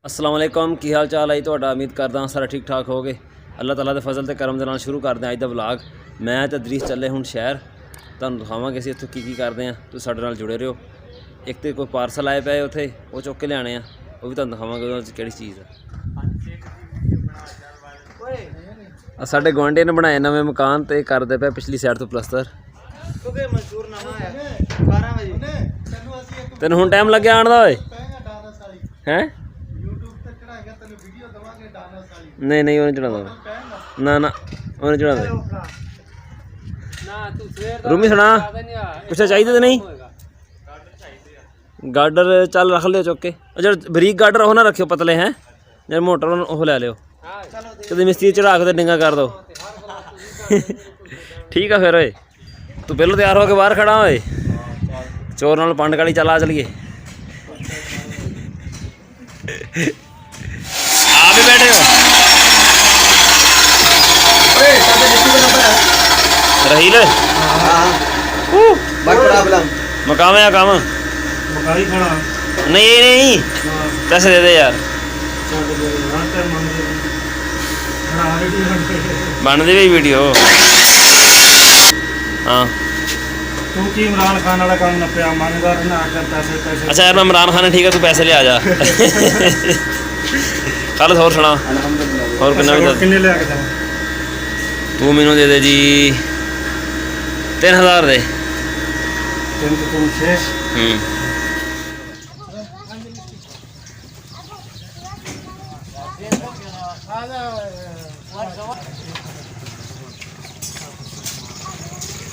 अस्सलाम वालेकुम की हाल चाल है ਤੁਹਾਡਾ उम्मीद करदा सारा ठीक ठाक हो गए अल्लाह ताला के फजल ते करम दे नाल शुरू करते हैं अज दा व्लॉग। मैं ते दरीस चले हुण शहर तुहानूं दिखावांगे असीं इत्थों की करते हैं। तुसीं साडे नाल जुड़े रहो। एक तो कोई पार्सल आए पे उत्थे वो चुक के लियाने वो भी तुहानूं दिखावांगे उहदे च किहड़ी चीज़ है। साडे गुआंढी ने बनाए नवें मकान ते करदे पे पिछली साइड तो प्लस्तर। तेन हुण टाइम लग्या आण दा ओए हैं? नहीं नहीं वो नहीं चढ़ा ना ना वो नहीं चढ़ा रूमी सुना कुछ चाहिए तो नहीं गार्डर चल रख लियो चुक के जो बरीक गार्डर वो ना रखियो पतले हैं जो मोटर वो ले लियो कभी मिस्त्री चढ़ा के डिंगा कर दो ठीक है। फिर ओए तू पहले तैयार होके बाहर खड़ा होए चोर नाल पंड काली चल आ चलिए आप भी बैठे हो रहील मकाम या काम नहीं नहीं पैसे दे दे यार बन दे भी वीडियो। हाँ तू की इमरान खान वाला काम ना पिया मानदार ना आकर पैसे पैसे। अच्छा यार मैं इमरान खान ठीक है तू पैसे ले आ जा कल होर सुना और किन्ने ले आके तू मैनू दे दे जी 3000 दे। 3 तो तुम 6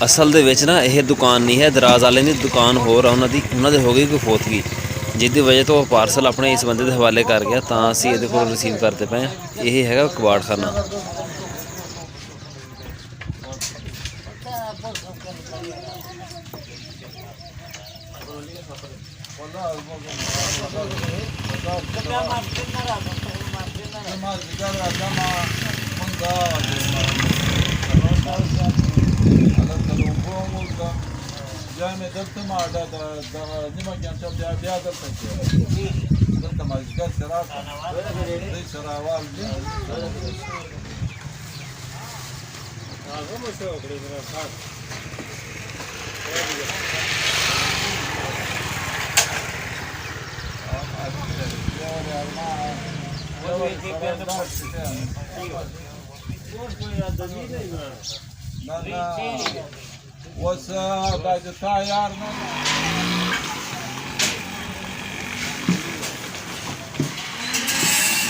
असल दे विच ना यह दुकान नहीं है दराज वाले की दुकान होर उन्होंने हो गई कोई फोतगी जिसकी वजह तो पार्सल अपने इस बंदे के हवाले कर गया तो असी ये को रिसीव करते पे यही है कबाड़ खाना।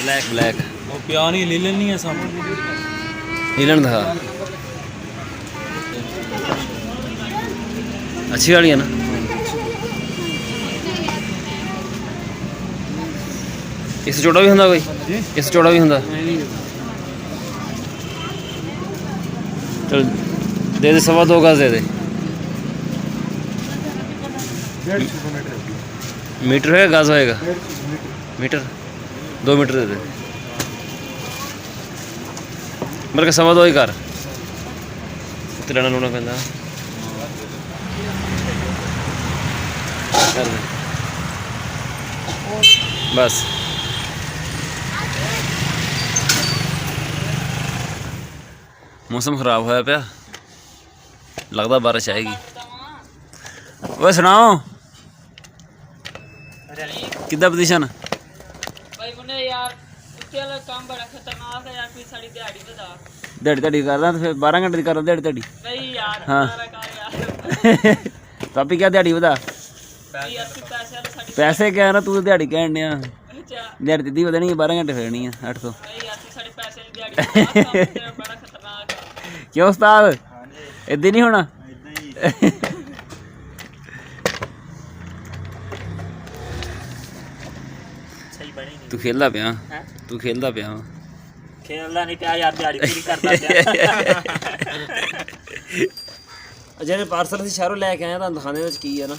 ब्लैक ब्लैक वो प्यानी लीलन नहीं है सामने नीलन था अच्छी वाली है ना। इस चौड़ा भी होंगे कोई इस चौड़ा भी होंगे चल दे दे 2.25 गज दे दे मीटर है गज होएगा मीटर 2 मीटर दे दे बल्कि 2.25 ही कर उत्ते लेना लूना पैंदा कर दे बस। मौसम खराब होया पिया लगता बारिश आएगी। वो सुनाओ किदा पोजीशन दिहाड़ी कर रहा फिर 12 घंटे की कर रहा दिहाड़ी हाँ तो आपी क्या दिहाड़ी बता पैसे क्या ना तू दिहाड़ी कहन दिया दिहाड़ी दीदी पता नहीं 12 घंटे फिरनी है 800 क्यों उस्ताद इदा नहीं होना तू खेलदा पिया तू खेलदा पिया खेलदा नहीं पिया यार दिहाड़ी पूरी करदा पिया ਜਿਹੜੇ ਪਾਰਸਲ ਅਸੀਂ ਸ਼ਹਿਰੋਂ ਲੈ ਕੇ ਆਏ ਤੁਹਾਨੂੰ ਦਿਖਾਣੇ ਵਿੱਚ ਕੀ ਹੈ ਨਾ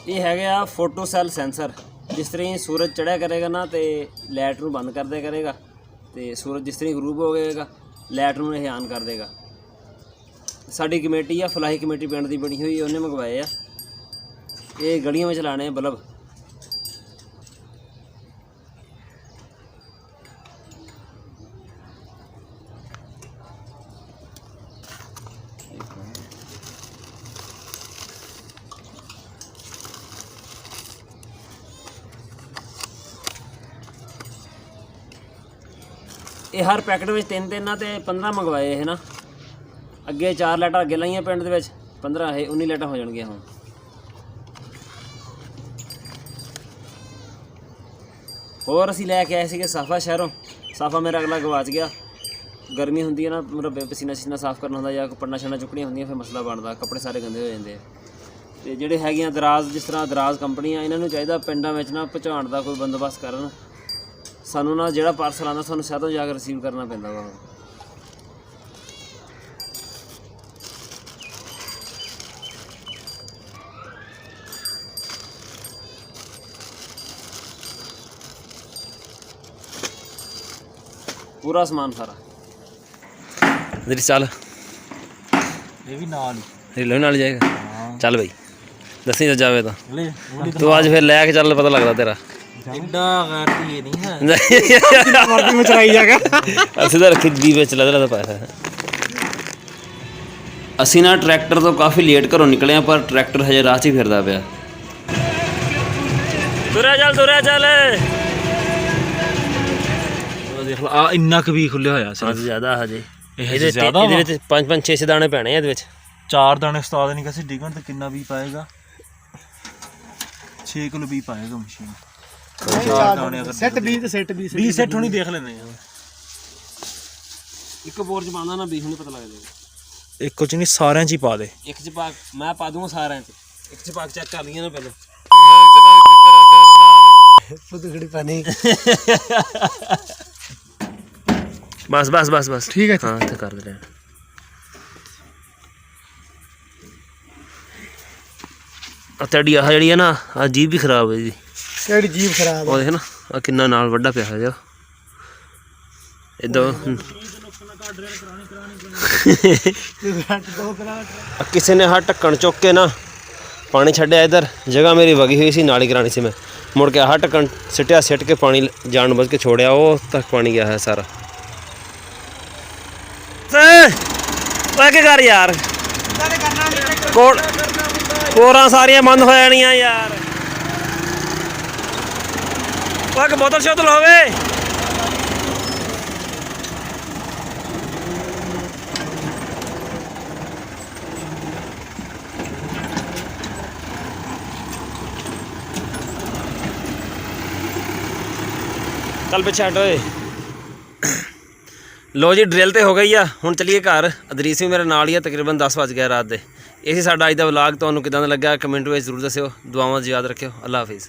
ਇਹ ਹੈਗੇ ਆ ਫੋਟੋ ਸੈੱਲ ਸੈਂਸਰ। ਜਿਸ ਤਰ੍ਹਾਂ ਹੀ ਸੂਰਜ ਚੜ੍ਹਿਆ ਕਰੇਗਾ ਨਾ ਤੇ ਲਾਈਟ ਨੂੰ ਬੰਦ ਕਰ ਦਿਆ ਕਰੇਗਾ, ਤੇ ਸੂਰਜ ਜਿਸ ਤਰ੍ਹਾਂ ਹੀ ਗਰੂਬ ਹੋ ਜਾਏਗਾ ਲਾਈਟ ਨੂੰ ਇਹ ਆਨ ਕਰ ਦੇਗਾ। ਸਾਡੀ ਕਮੇਟੀ ਆ ਫਲਾਹੀ ਕਮੇਟੀ ਪਿੰਡ ਦੀ ਬਣੀ ਹੋਈ, ਉਹਨੇ ਮੰਗਵਾਏ ਆ। ਇਹ ਗਲੀਆਂ ਵਿੱਚ ਲਾਣੇ ਬਲਬ। ਇਹ ਹਰ ਪੈਕਟ ਵਿੱਚ 3 ਤੇ 15 ਮੰਗਵਾਏ ਇਹ ਨਾ। ਅੱਗੇ 4 ਲਾਈਟਾਂ ਅੱਗੇ ਲਾਈਆਂ ਪਿੰਡ ਦੇ ਵਿੱਚ, 15 ਇਹ 19 ਲਾਈਟਾਂ ਹੋ ਜਾਣਗੀਆਂ ਹੁਣ। ਹੋਰ ਅਸੀਂ ਲੈ ਕੇ ਆਏ ਸੀਗੇ ਸਾਫਾ ਸ਼ਹਿਰੋਂ। ਸਾਫਾ ਮੇਰਾ ਅਗਲਾ ਗਵਾਚ ਗਿਆ। ਗਰਮੀ ਹੁੰਦੀ ਹੈ ਨਾ, ਮੇਰਾ ਪਸੀਨਾ ਸ਼ੀਨਾ ਸਾਫ਼ ਕਰਨਾ ਹੁੰਦਾ ਜਾਂ ਪੜਨਾ ਛੜਨਾ ਚੁੱਕਣੀਆਂ ਹੁੰਦੀਆਂ, ਫਿਰ ਮਸਲਾ ਬਣਦਾ, ਕੱਪੜੇ ਸਾਰੇ ਗੰਦੇ ਹੋ ਜਾਂਦੇ ਆ। ਤੇ ਜਿਹੜੇ ਹੈਗੀਆਂ ਦਰਾਜ਼, ਜਿਸ ਤਰ੍ਹਾਂ ਦਰਾਜ਼ ਕੰਪਨੀਆਂ, ਇਹਨਾਂ ਨੂੰ ਚਾਹੀਦਾ ਪਿੰਡਾਂ ਵਿੱਚ ਨਾ ਪਹੁੰਚਾਉਣ ਦਾ ਕੋਈ ਬੰਦੋਬਸਤ ਕਰਨ। ਸਾਨੂੰ ਨਾ ਜਿਹੜਾ ਪਾਰਸਲ ਆਉਂਦਾ ਸਾਨੂੰ ਸ਼ਹਿਰੋਂ ਜਾ ਕੇ ਰਿਸੀਵ ਕਰਨਾ ਪੈਂਦਾ ਵਾ। पूरा समान सारा इधर चल, ਇਹ ਵੀ ਨਾਲ रेलवे नाल जाएगा। चल भाई दसी तो जावे तो ਲੈ तू आज फिर लैके चल, पता लगता तेरा ਐਡਾ ਗਾਰਦੀ ਇਹ ਨਹੀਂ ਹੈ ਮਰਦੀ ਮਚਰਾਈ ਜਾਗਾ। ਅਸੀਂ ਤਾਂ ਰੱਖੀ ਦੀ ਵਿੱਚ ਲੱਗ ਰਿਹਾ ਪਾਇਆ। ਅਸੀਂ ਨਾ ਟਰੈਕਟਰ ਤੋਂ ਕਾਫੀ ਲੇਟ ਘਰੋਂ ਨਿਕਲੇ ਆ, ਪਰ ਟਰੈਕਟਰ ਹਜੇ ਰਾਹ 'ਚ ਹੀ ਫਿਰਦਾ ਪਿਆ। ਤੁਰਿਆ ਚੱਲ ਦੇਖ ਲਾ ਆ ਇੰਨਾ ਕੁ ਵੀ ਖੁੱਲਿਆ ਹੋਇਆ ਸੀ। ਜ਼ਿਆਦਾ ਹਜੇ ਇਹਦੇ ਜ਼ਿਆਦਾ ਇਹਦੇ ਵਿੱਚ 5-5 6 ਦਾਣੇ ਪੈਣੇ ਆ ਇਹਦੇ ਵਿੱਚ। 4 ਦਾਣੇ ਉਸਤਾਦ ਨਹੀਂ ਕਹੇ ਡਿਗਣ ਤੇ ਕਿੰਨਾ ਵੀ ਪਾਏਗਾ, 6 ਕਿਲੋ ਵੀ ਪਾਏਗਾ ਮਸ਼ੀਨ। 4 ਦਾਣੇ ਅਗਰ ਸੈੱਟ 20 ਤੇ ਸੈੱਟ 20 ਸੈੱਟ ਹੁਣੀ ਦੇਖ ਲੈਂਦੇ ਆ। ਇੱਕ ਬੋਰ 'ਚ ਪਾਉਂਦਾ ਨਾ 20 ਨਹੀਂ ਪਤਾ ਲੱਗ ਜਾਏਗਾ। ਇੱਕ ਚ ਨਹੀਂ ਸਾਰਿਆਂ ਚ ਹੀ ਪਾ ਦੇ। ਇੱਕ 'ਚ ਪਾ ਮੈਂ ਪਾ ਦੂੰਗਾ ਸਾਰਿਆਂ 'ਚ। ਇੱਕ 'ਚ ਪਾ ਕੇ ਚੈੱਕ ਕਰ ਲਈਏ ਨਾ ਪਹਿਲਾਂ। ਫੁੱਦਗੜੀ ਪਾਣੀ ਬਸ ਠੀਕ ਹੈ। ਹਾਂ ਇੱਥੇ ਕਰ ਦੇ। ਆ ਤੇਰੀ ਆਹ ਜਿਹੜੀ ਹੈ ਨਾ, ਆ ਜੀਭ ਵੀ ਖਰਾਬ ਹੈ ਜੀ। ਕਿਹੜੀ ਜੀਭ ਖਰਾਬ ਉਹ ਦੇਖ ਨਾ ਆ ਕਿੰਨਾ ਨਾਲ ਵੱਡਾ ਪਿਆ ਹੈ ਜੋ ਇਦਾਂ। ਕਿਸੇ ਨੇ ਆਹ ਢੱਕਣ ਚੁੱਕ ਕੇ ਨਾ ਪਾਣੀ ਛੱਡਿਆ ਇੱਧਰ। ਜਗ੍ਹਾ ਮੇਰੀ ਵਗੀ ਹੋਈ ਸੀ, ਨਾਲੀ ਕਰਾਣੀ ਸੀ ਮੈਂ। ਮੁੜ ਕੇ ਆਹ ਢੱਕਣ ਸਿੱਟਿਆ, ਸਿੱਟ ਕੇ ਪਾਣੀ ਜਾਣ ਬੁੱਝ ਕੇ ਛੋੜਿਆ, ਉਹ ਤੱਕ ਪਾਣੀ ਗਿਆ ਹੈ ਸਾਰਾ। ਉਹ ਕੀ ਕਰ ਯਾਰ, ਕੋਰਾਂ ਸਾਰੀਆਂ ਬੰਦ ਹੋ ਜਾਣੀਆਂ ਯਾਰ। ਉਹ ਇੱਕ ਬੋਤਲ ਸ਼ੋਤਲ ਹੋਵੇ। ਚੱਲ ਪਿੱਛੇ ਹਟ ਓਏ। ਲੋ ਜੀ ਡਰਿਲ ਤੇ ਹੋ ਗਈ ਆ, ਹੁਣ ਚੱਲੀਏ ਘਰ। ਅਦਰੀਸ ਵੀ ਮੇਰੇ ਨਾਲ ਹੀ ਆ। ਤਕਰੀਬਨ 10 ਵੱਜ ਗਏ ਰਾਤ ਦੇ। ਇਹ ਸੀ ਸਾਡਾ ਅੱਜ ਦਾ ਵਲੌਗ। ਤੁਹਾਨੂੰ ਕਿੱਦਾਂ ਦਾ ਲੱਗਾ ਕਮੈਂਟ ਵਿੱਚ ਜ਼ਰੂਰ ਦੱਸਿਓ। ਦੁਆਵਾਂ 'ਚ ਯਾਦ ਰੱਖਿਓ। ਅੱਲਾ ਹਾਫਿਜ਼।